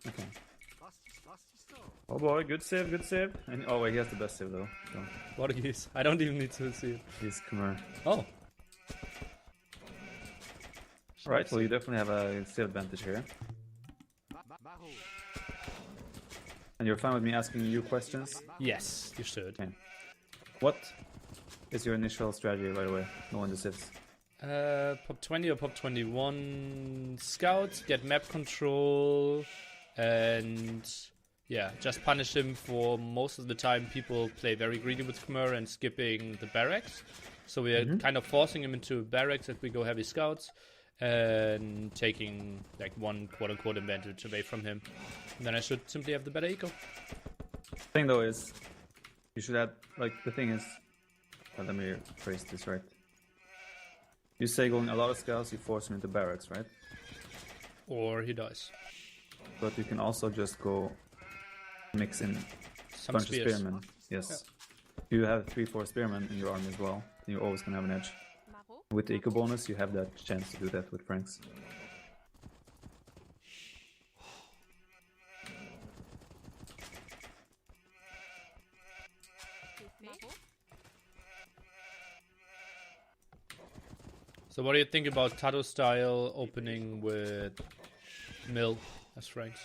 Okay. Oh boy, good save, good save. And oh wait, he has the best save though. So What a geese. I don't even need to see it. he's Khmer. Oh. Right, well you definitely have a save advantage here. And you're fine with me asking you questions? Yes, you should. Okay. What is your initial strategy right away? No one decides. Pop 20 or pop 21 scouts, get map control, and yeah, just punish him for most of the time. People play very greedy with Khmer and skipping the barracks. So we are kind of forcing him into barracks as we go heavy scouts and taking like one quote-unquote advantage away from him. And then I should simply have the better eco. The thing though is, you should have, like, the thing is, well, let me phrase this right. You say going a lot of scouts, you force him into barracks, right? Or he dies. But you can also just go mix in a bunch of spearmen. Yes. You have 3-4 spearmen in your army as well, then you're always gonna have an edge. With the eco bonus, you have that chance to do that with Franks. So what do you think about Tato style opening with Mill as Franks?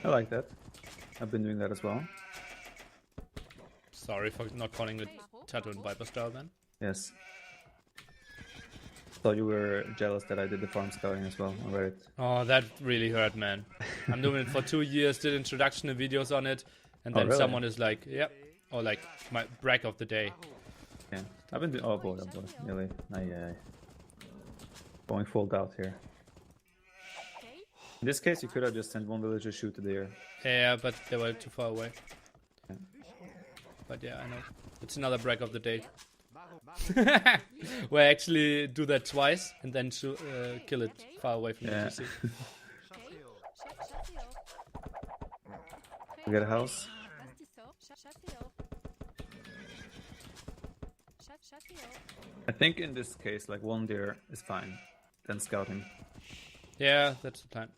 I like that. I've been doing that as well. Sorry for not calling it Tato and Viper style then. Yes. Thought you were jealous that I did the farm scouting as well on Reddit. Oh, that really hurt, man. I'm doing it for 2 years, did introduction and videos on it, and then really? someone is like, yep, or like my brag of the day. Yeah. I've been doing, oh boy, really. Aye. Going full doubt here. In this case, you could have just sent one villager shoot to the air. Yeah, but they were too far away. Yeah. But yeah, I know. It's another brag of the day. Where I actually do that twice and then kill it far away from the PC. We get a house. I think in this case, like one deer is fine. Then scouting. Yeah, that's the plan.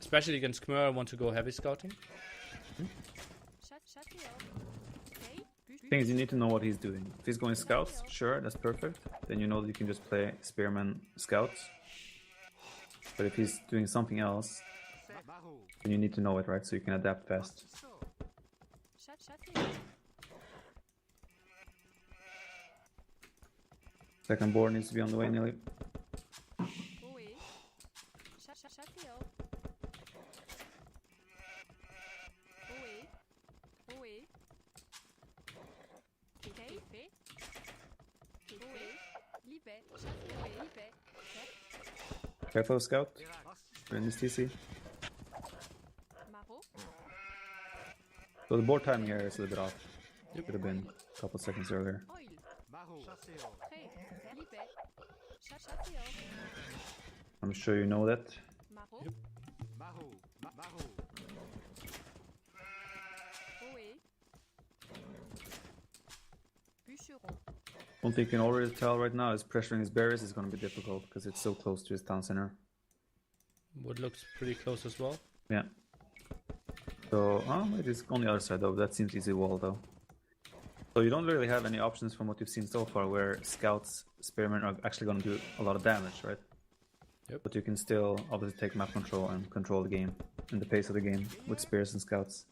Especially against Khmer, I want to go heavy scouting. Thing is, you need to know what he's doing. If he's going scouts, sure, that's perfect. Then you know that you can just play spearman scouts. But if he's doing something else, then you need to know it, right? So you can adapt fast. Second board needs to be on the way nearly. Careful, scout. We're in this TC. So the board timing here is a little bit off. It could have been a couple seconds earlier. I'm sure you know that. Yep. One thing you can already tell right now is pressuring his berries is going to be difficult because it's so close to his town center. Wood looks pretty close as well. Yeah. So, oh, it is on the other side though. That seems easy wall though. So you don't really have any options from what you've seen so far where scouts, spearmen are actually going to do a lot of damage, right? Yep. But you can still obviously take map control and control the game and the pace of the game with spears and scouts.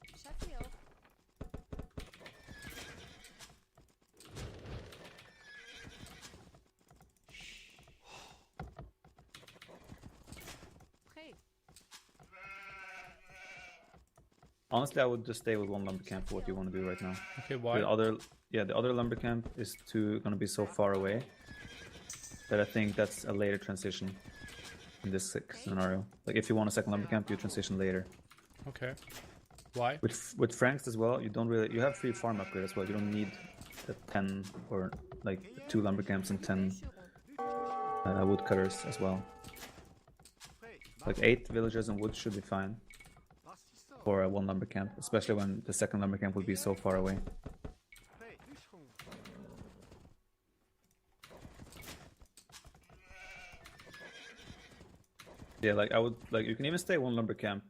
Honestly, I would just stay with one lumber camp for what you want to do right now. Okay, why? The other lumber camp is going to be so far away that I think that's a later transition in this scenario. Like if you want a second lumber camp, you transition later. Okay. Why? With Franks as well, you have free farm upgrade as well. You don't need the 10 or like 2 lumber camps and 10 woodcutters as well. Like 8 villagers and wood should be fine for a 1 lumber camp, especially when the second lumber camp would be so far away. Yeah, like I would, like you can even stay 1 lumber camp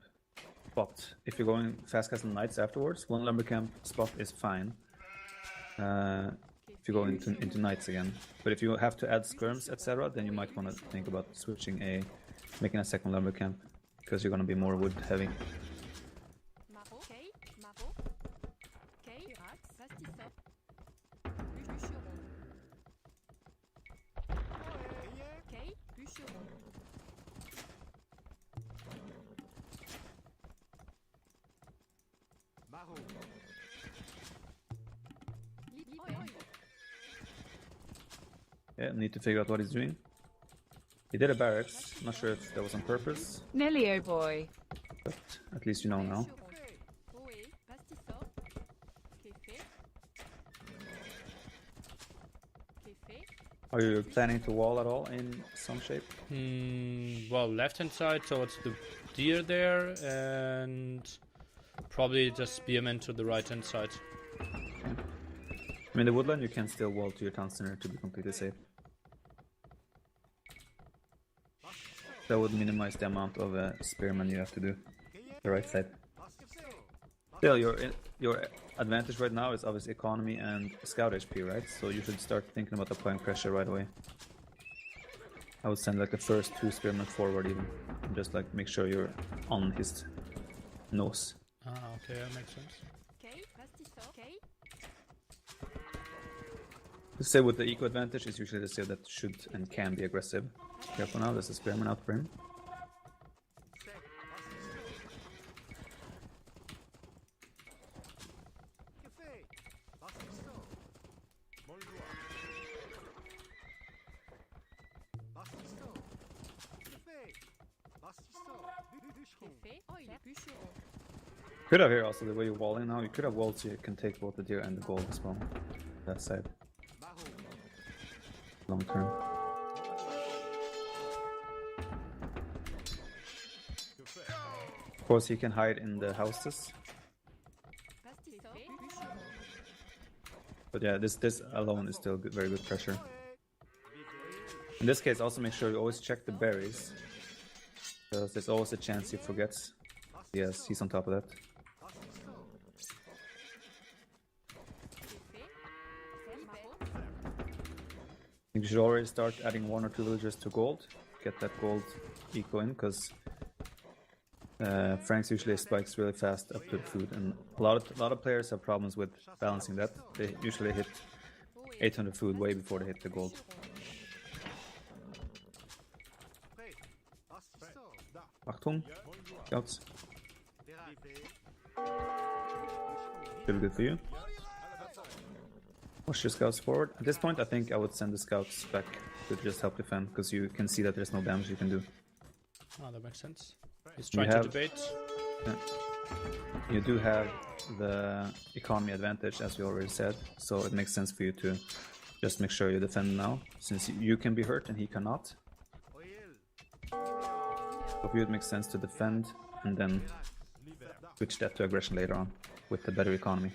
spot. If you're going fast castle knights afterwards, one lumber camp spot is fine. If you go into knights again. But if you have to add skirms, etc., then you might want to think about making a second lumber camp, because you're going to be more wood heavy. Yeah, need to figure out what he's doing. He did a barracks. I'm not sure if that was on purpose. Nelio boy. But at least you know now. Are you planning to wall at all in some shape? Well, left hand side towards the deer there, and probably just spearmen to the right hand side. Okay. I mean, the woodland you can still wall to your town center to be completely safe. That would minimize the amount of spearmen you have to do. The right side. Still, your advantage right now is obviously economy and scout HP, right? So you should start thinking about applying pressure right away. I would send like the first 2 spearmen forward even, and just like make sure you're on his nose. Ah, okay, that makes sense. The civ with the eco advantage is usually the civ that should and can be aggressive. Careful now, there's a spearman out for him. Could have here also the way you're walling now. You could have walled so you can take both the deer and the gold as well. That side. Long term. Of course, you can hide in the houses. But yeah, this alone is still good, very good pressure. In this case, also make sure you always check the berries, because there's always a chance he forgets. Yes, he's on top of that. You should already start adding 1 or 2 villagers to gold. Get that gold eco in, because Franks usually spikes really fast up to the food, and a lot of players have problems with balancing that. They usually hit 800 food way before they hit the gold. Achtung, scouts. Still good for you. Push your scouts forward. At this point, I think I would send the scouts back to just help defend, because you can see that there's no damage you can do. Oh, that makes sense. He's trying to debate. Yeah. You do have the economy advantage, as we already said, so it makes sense for you to just make sure you defend now, since you can be hurt and he cannot. For you, it makes sense to defend and then switch that to aggression later on with the better economy.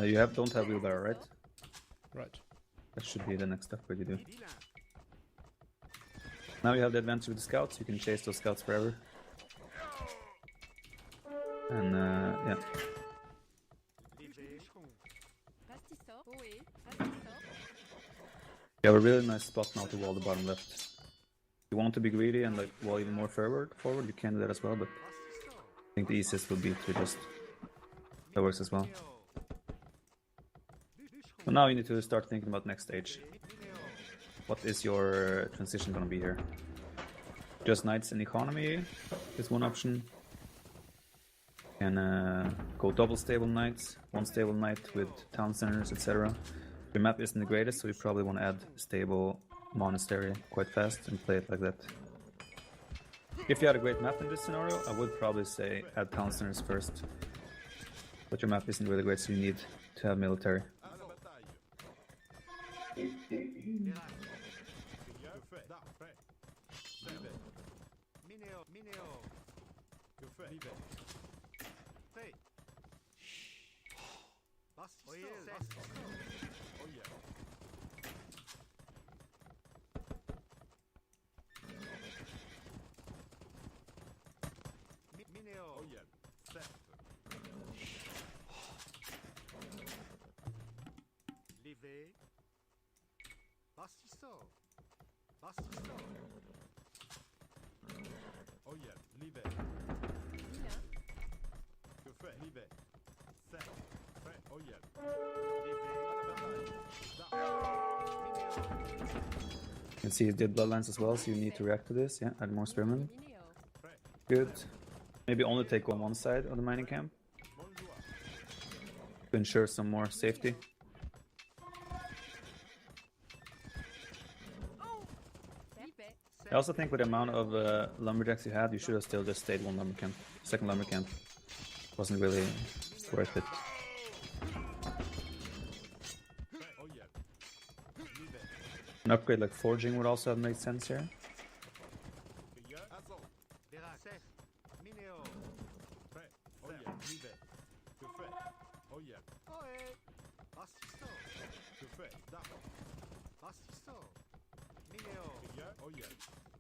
You don't have wheelbarrow, right? Right. That should be the next step what you do. Now you have the advantage with the scouts, you can chase those scouts forever. And yeah. You have a really nice spot now to wall the bottom left. If you want to be greedy and like wall even more forward, you can do that as well, but I think the easiest would be to just... That works as well. So now you need to start thinking about next stage. What is your transition gonna be here? Just knights and economy is one option. And go double stable knights, 1 stable knight with town centers, etc. Your map isn't the greatest, so you probably want to add stable monastery quite fast and play it like that. If you had a great map in this scenario, I would probably say add town centers first. But your map isn't really great, so you need to have military. Oh yeah, leave it. Leave it. Set. Oh yeah. You can see you did bloodlines as well, so you need to react to this. Yeah, add more spearmen. Good. Maybe only take on one side of the mining camp to ensure some more safety. I also think with the amount of lumberjacks you had, you should have still just stayed one lumber camp. Second lumber camp wasn't really worth it. An upgrade like forging would also have made sense here.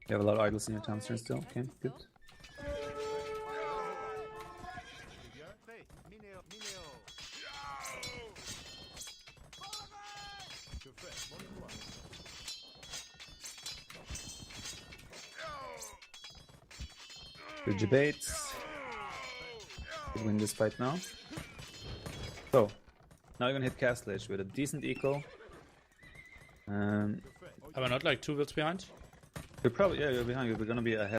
You have a lot of idols in your town turn still. Okay, good. Good debates. Could win this fight now. So, now you're gonna hit Castle Age with a decent eco. Are we not like 2 wills behind? You're probably, yeah, you're behind. You're gonna be ahead.